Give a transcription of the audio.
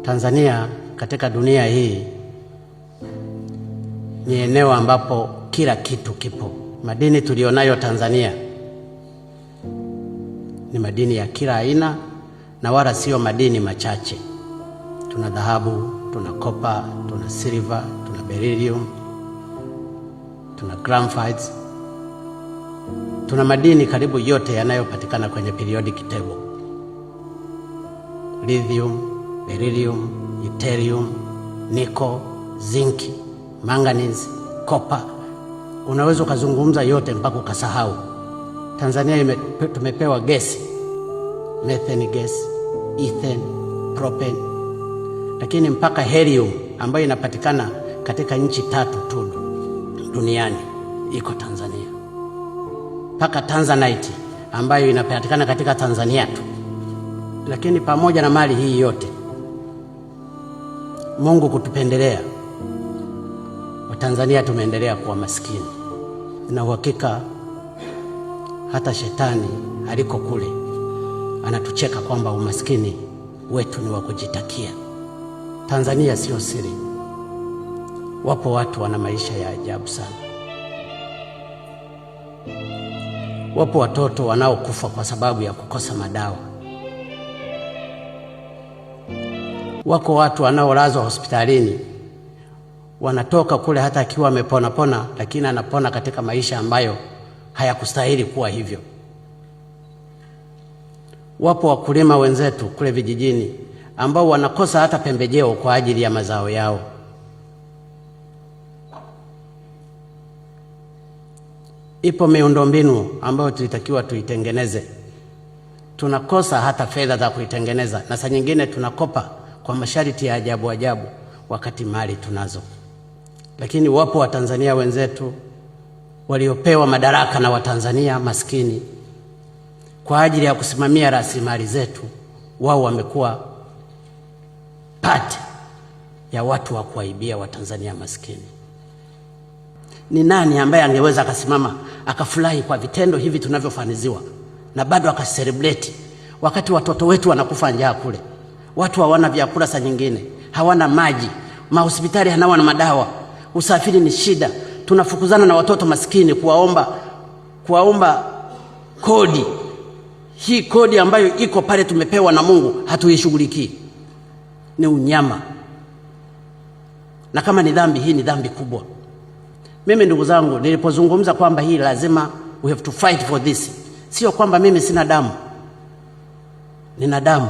Tanzania katika dunia hii ni eneo ambapo kila kitu kipo. Madini tulionayo Tanzania ni madini ya kila aina na wala sio madini machache. Tuna dhahabu, tuna copper, tuna silver, tuna beryllium, tuna graphites. Tuna madini karibu yote yanayopatikana kwenye periodic table. Lithium, beryllium, ytterbium, nickel, zinc, manganese, copper. Unaweza kuzungumza yote mpaka ukasahau. Tanzania tumepewa gesi, methane gas, ethane, propane. Lakini mpaka helium ambayo inapatikana katika nchi 3 tu duniani iko Tanzania. Mpaka tanzanite ambayo inapatikana katika Tanzania tu. Lakini pamoja na mali hii yote, Mungu kutupendelea, Watanzania tumeendelea kuwa maskini. Na uhakika hata shetani aliko kule anatucheka kwamba umaskini wetu ni wa kujitakia. Tanzania sio siri. Wapo watu wana maisha ya ajabu sana. Wapo watoto wanaokufa kwa sababu ya kukosa madawa. Wako watu wanaolazwa hospitalini, wanatoka kule hata akiwa amepona, lakini anapona katika maisha ambayo hayakustahili kuwa hivyo. Wapo wakulima wenzetu kule vijijini ambao wanakosa hata pembejeo kwa ajili ya mazao yao. Ipo miundombinu ambayo tulitakiwa tuitengeneze, tunakosa hata fedha za kuitengeneza, na saa nyingine tunakopa kwa masharti ya ajabu wakati mali tunazo. Lakini wapo Watanzania wenzetu waliopewa madaraka na Watanzania maskini kwa ajili ya kusimamia rasilimali zetu. Wao wamekuwa part ya watu wa kuwaibia Watanzania maskini. Ni nani ambaye angeweza akasimama akafurahi kwa vitendo hivi tunavyofaniziwa na bado akacelebrate wakati watoto wetu wanakufa njaa kule? Watu hawana vyakula, saa nyingine hawana maji, mahospitali hawana madawa, usafiri ni shida. Tunafukuzana na watoto maskini kuwaomba kodi. Hii kodi ambayo iko pale tumepewa na Mungu hatuishughulikii. Ni unyama. Na kama ni dhambi, hii ni dhambi kubwa. Mimi ndugu zangu, nilipozungumza kwamba hii lazima we have to fight for this, sio kwamba mimi sina damu. Nina damu.